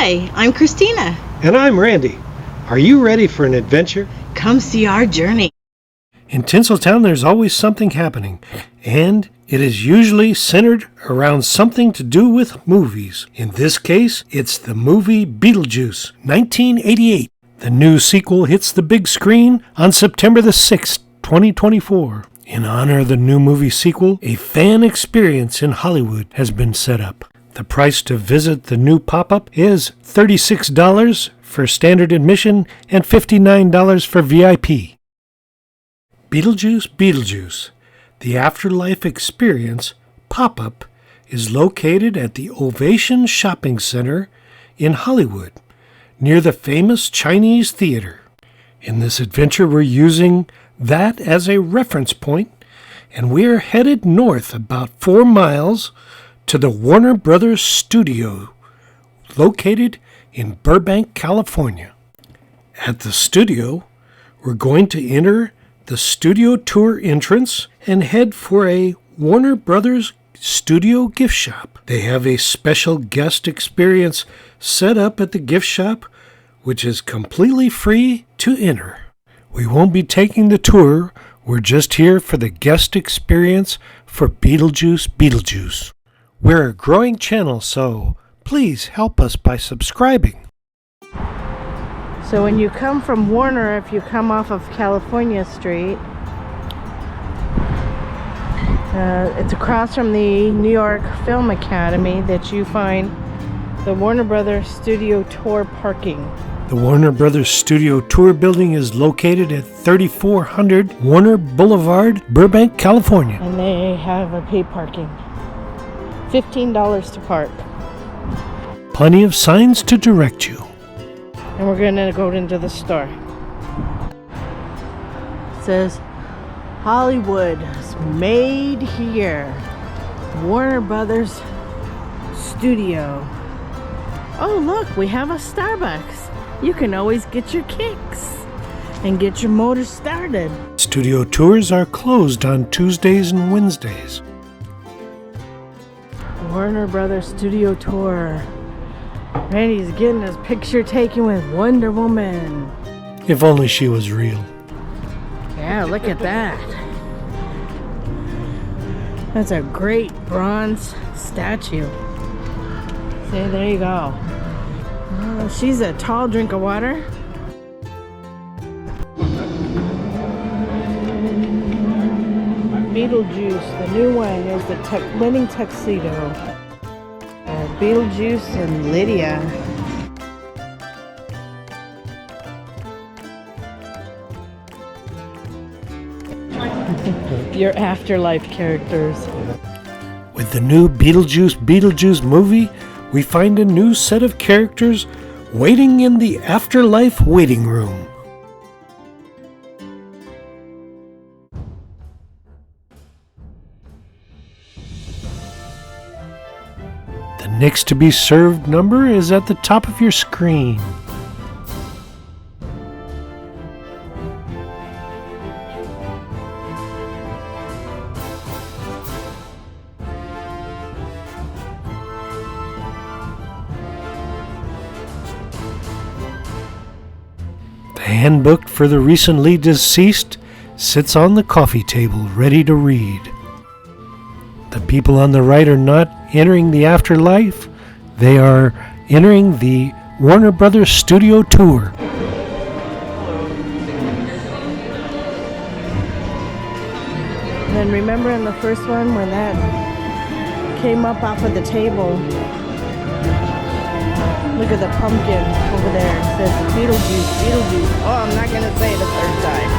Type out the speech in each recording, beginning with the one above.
Hi, I'm Christina. And I'm Randy. Are you ready for an adventure? Come see our journey. In Tinseltown, there's always something happening, and it is usually centered around something to do with movies. In this case, it's the movie Beetlejuice, 1988. The new sequel hits the big screen on September the 6th, 2024. In honor of the new movie sequel, a fan experience in Hollywood has been set up. The price to visit the new pop-up is $36 for standard admission and $59 for VIP. Beetlejuice, the Afterlife Experience pop-up is located at the Ovation Shopping Center in Hollywood, near the famous Chinese Theater. In this adventure, we're using that as a reference point, and we're headed north about 4 miles to the Warner Blvd. Studio, located in Burbank, California. At the studio, we're going to enter the studio tour entrance and head for a Warner Blvd. Studio gift shop. They have a special guest experience set up at the gift shop, which is completely free to enter. We won't be taking the tour. We're just here for the guest experience for Beetlejuice. We're a growing channel, so please help us by subscribing. So when you come from Warner, if you come off of California Street, it's across from the New York Film Academy that you find the Warner Blvd. Studio Tour parking. The Warner Blvd. Studio Tour building is located at 3400 Warner Boulevard, Burbank, California. And they have a paid parking. $15 to park. Plenty of signs to direct you. And we're going to go into the store. It says, Hollywood is made here. Warner Brothers Studio. Oh, look, we have a Starbucks. You can always get your kicks and get your motor started. Studio tours are closed on Tuesdays and Wednesdays. Warner Brothers Studio Tour. Randy's getting his picture taken with Wonder Woman. If only she was real. Yeah, look at that. That's a great bronze statue. See, there you go. Oh, she's a tall drink of water. Beetlejuice, the new one, is the wedding tuxedo. Beetlejuice and Lydia. Your afterlife characters. With the new Beetlejuice movie, we find a new set of characters waiting in the afterlife waiting room. The next to be served number is at the top of your screen. The handbook for the recently deceased sits on the coffee table ready to read. The people on the right are not entering the afterlife. They are entering the Warner Brothers Studio Tour. And then remember in the first one when that came up off of the table, look at the pumpkin over there. It says Beetlejuice. Oh, I'm not going to say it the third time.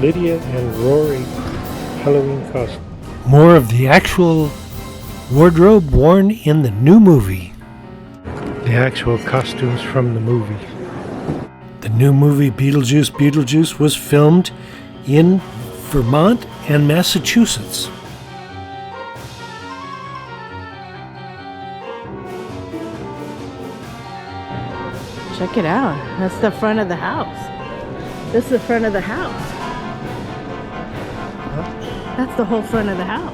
Lydia and Rory Halloween costume. More of the actual wardrobe worn in the new movie. The actual costumes from the movie. The new movie Beetlejuice was filmed in Vermont and Massachusetts. Check it out. That's the front of the house. This is the front of the house. That's the whole front of the house.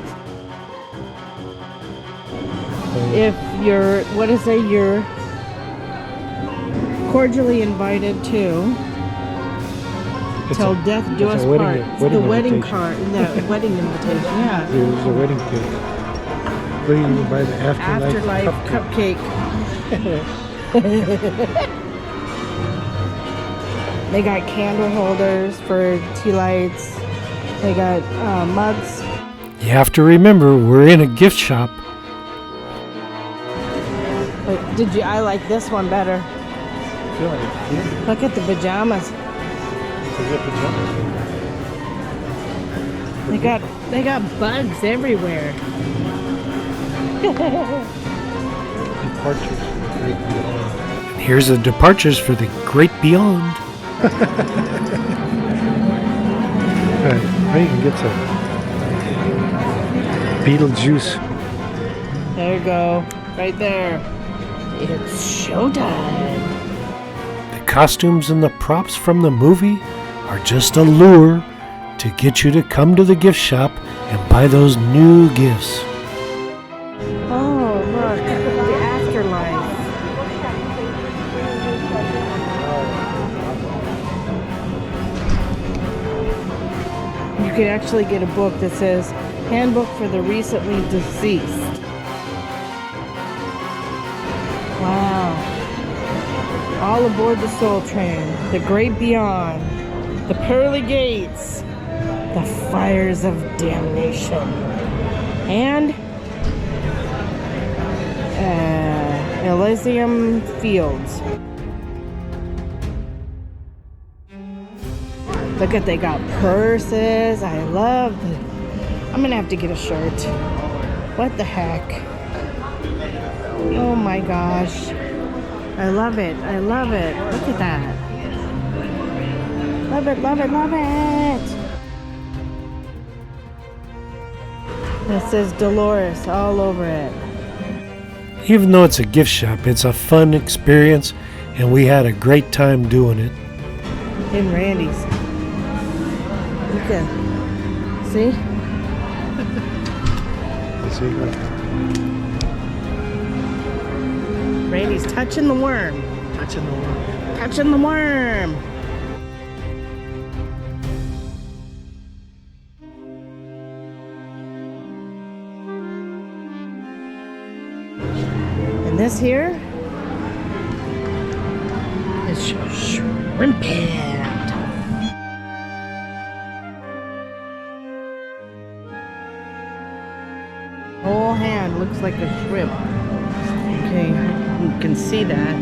If you're, you're cordially invited to till death do us part. The wedding card, the wedding invitation, yeah. There's a wedding cake. What do you mean by the afterlife cupcake? They got candle holders for tea lights. They got mugs. You have to remember, we're in a gift shop. But I like this one better. Look at the pajamas. They got bugs everywhere. Departures. Here's the departures for the great beyond. Now you can get some Beetlejuice. There you go. Right there. It's showtime. The costumes and the props from the movie are just a lure to get you to come to the gift shop and buy those new gifts. Oh, look. The afterlife. You could actually get a book that says Handbook for the Recently Deceased. Wow. All aboard the Soul Train, the Great Beyond, the Pearly Gates, the Fires of Damnation, and Elysium Fields. Look at, they got purses. I love the, I'm gonna have to get a shirt. What the heck? Oh my gosh. I love it. I love it. Look at that. Love it, love it, love it. It says Dolores all over it. Even though it's a gift shop, it's a fun experience, and we had a great time doing it. In Randy's. Look at, see? Randy's touching the worm. Touching the worm. Touching the worm. And this here is shrimp head. Whole hand looks like a shrimp. Okay, you can see that.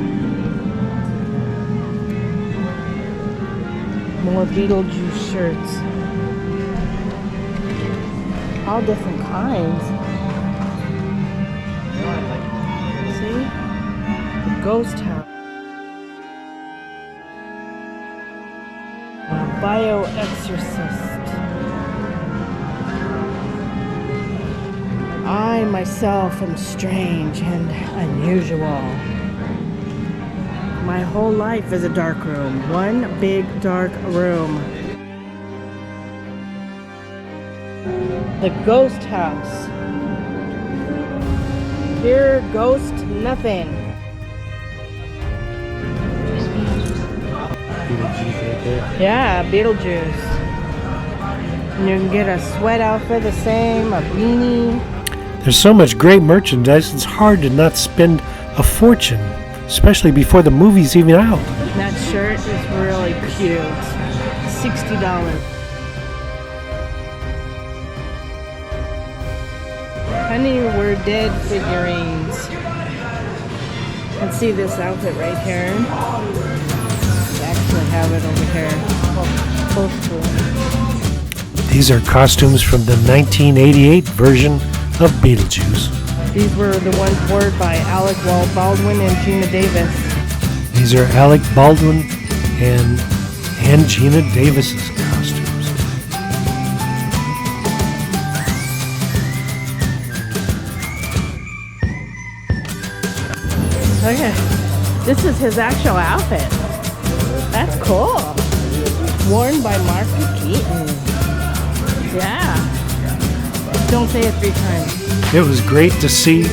More Beetlejuice shirts. All different kinds. See? The ghost house. Bio-exorcist. I myself am strange and unusual. My whole life is a dark room. One big dark room. The ghost house. Here, ghost, nothing. Yeah, Beetlejuice. And you can get a sweat outfit the same, a beanie. There's so much great merchandise, it's hard to not spend a fortune, especially before the movie's even out. That shirt is really cute. $60. Honey, we're dead figurines. Let's see this outfit right here. I actually have it over here. Close to it. These are costumes from the 1988 version of Beetlejuice. These were the ones worn by Alec Baldwin and Gina Davis. These are Alec Baldwin and Gina Davis's costumes. Look at, this is his actual outfit. That's cool. Worn by Michael Keaton. Yeah. Don't say it 3 times. It was great to see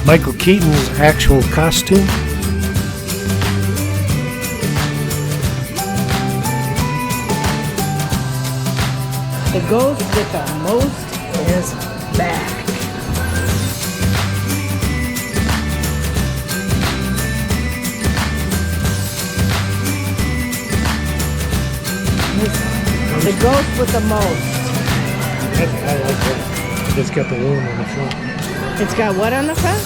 Michael Keaton's actual costume. The ghost with the most is back. The ghost with the most. I like that. It's got the worm on the front. It's got what on the front?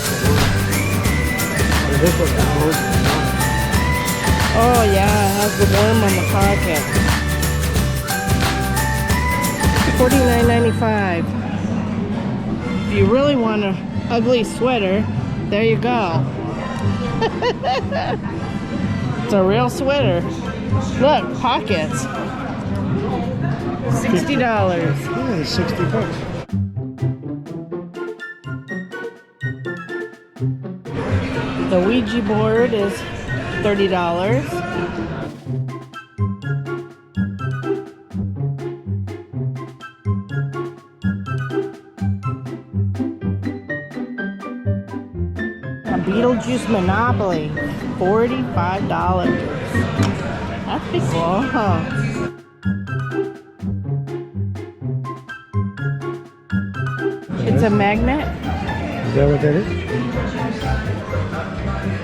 This was the most. Oh yeah, it has the worm on the pocket. $49.95. If you really want an ugly sweater, there you go. It's a real sweater. Look, pockets. $60. Yeah, it's $60. The Ouija board is $30. A Beetlejuice Monopoly, $45. That's pretty cool, huh? It's a magnet. Is that what that is?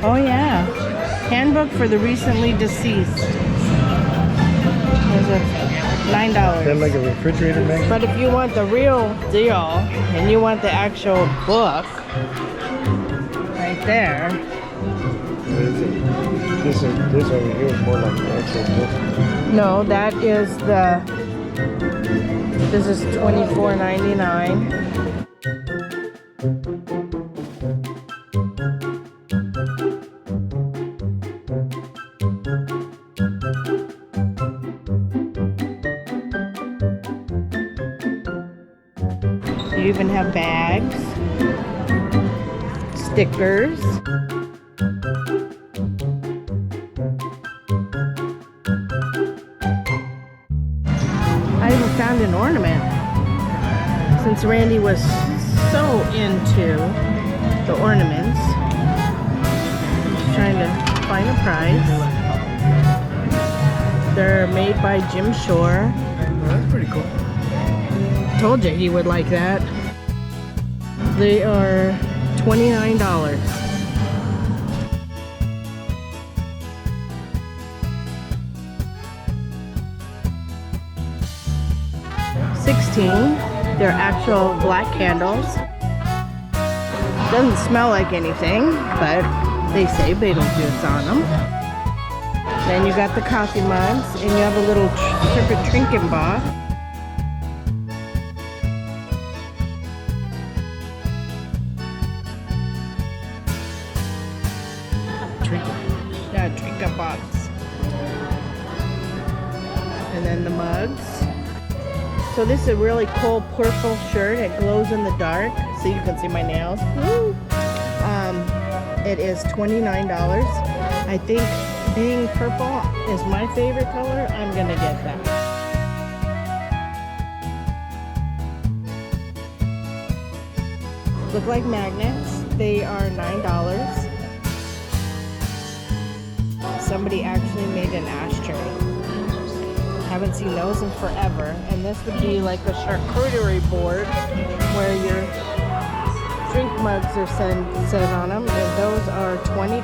Oh yeah. Handbook for the recently deceased. There's a $9. Is that like a refrigerator magnet? But if you want the real deal and you want the actual book, right there. This over here is more like the actual book. No, that is the. This is $24.99. You even have bags, stickers. I even found an ornament. Since Randy was so into the ornaments, he's trying to find a price. They're made by Jim Shore. Oh, that's pretty cool. Told you he would like that. They are $29. $16. They're actual black candles. Doesn't smell like anything, but they say Beetlejuice on them. Then you got the coffee mugs, and you have a little trinket box. Yeah, trinket box. And then the mugs. So this is a really cool purple shirt. It glows in the dark, so you can see my nails. Woo! It is $29. I think being purple is my favorite color. I'm gonna get that. Look like magnets. They are $9. Somebody actually made an ashtray. Haven't seen those in forever. And this would be like a charcuterie board where your drink mugs are set on them, and those are $20.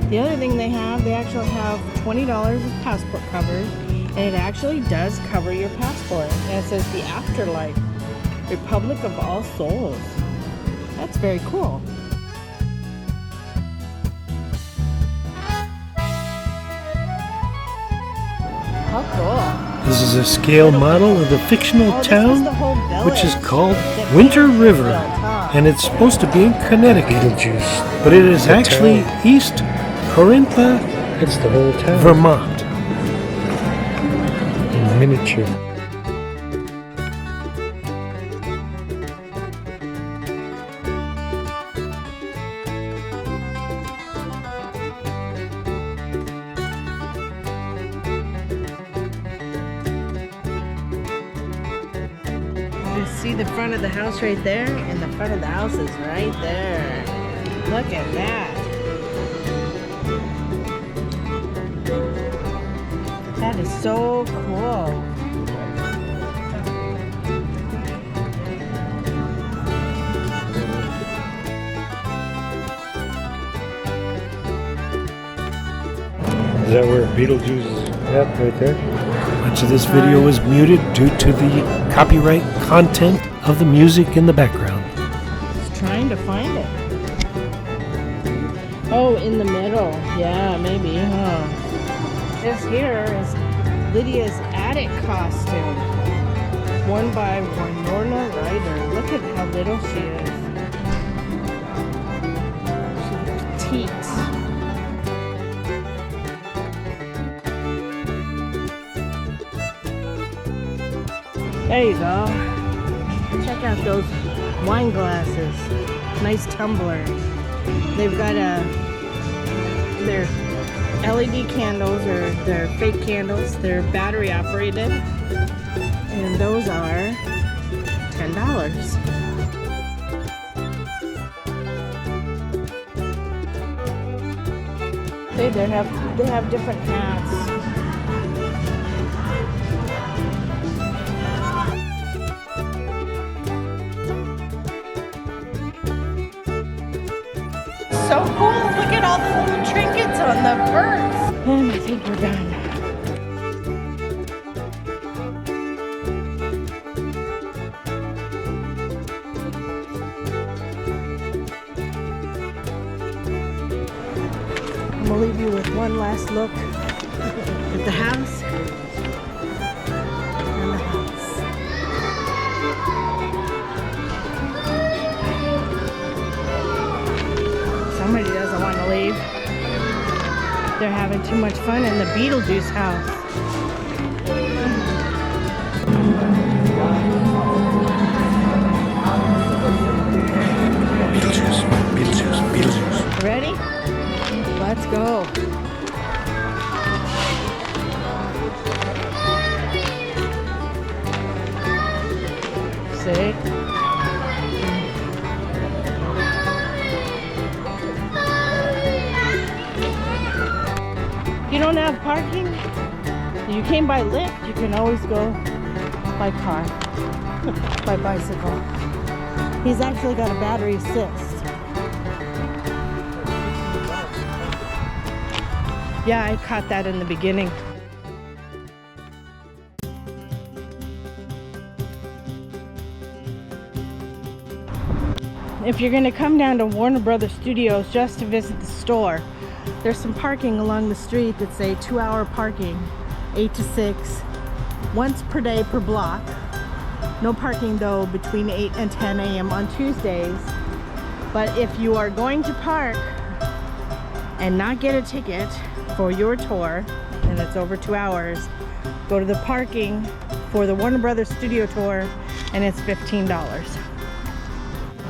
The other thing they actually have $20 of passport covers, and it actually does cover your passport. And it says the Afterlife, Republic of All Souls. That's very cool. How cool. This is a scale model of the fictional town, which is called Winter River, and it's supposed to be in Connecticut, but it is actually East Corinth, It's the whole town. Vermont. miniature. You see the front of the house right there? And the front of the house is right there. Look at that. That is so cool. Is that where Beetlejuice is at right there? Much of this video is muted due to the copyright content of the music in the background. Just trying to find it. Oh, in the middle. Yeah, maybe, huh? This here is Lydia's attic costume. Worn by Warner Blvd. Look at how little she is. She's petite. There you go. Check out those wine glasses. Nice tumbler. They've got their LED candles, or they're fake candles. They're battery operated. And those are $10. They have different hats. So cool. Look at all the little trinkets on the birds. And I think we're done. I'm gonna leave you with one last look at the house. And the house. Somebody doesn't want to leave. They're having too much fun in the Beetlejuice house. Beetlejuice, Beetlejuice, Beetlejuice. Ready? Let's go. See? You don't have parking? You came by Lyft, you can always go by car, by bicycle. He's actually got a battery assist. Yeah, I caught that in the beginning. If you're gonna come down to Warner Blvd Studios just to visit the store, there's some parking along the street that say 2-hour parking, 8 to 6, once per day per block. No parking though between 8 and 10 a.m. on Tuesdays. But if you are going to park and not get a ticket for your tour, and it's over 2 hours, go to the parking for the Warner Blvd Studio tour, and it's $15.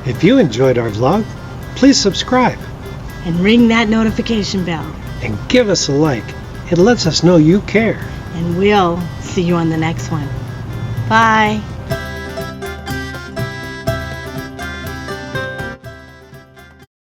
If you enjoyed our vlog, please subscribe And ring that notification bell. and give us a like. It lets us know you care. And we'll see you on the next one. Bye.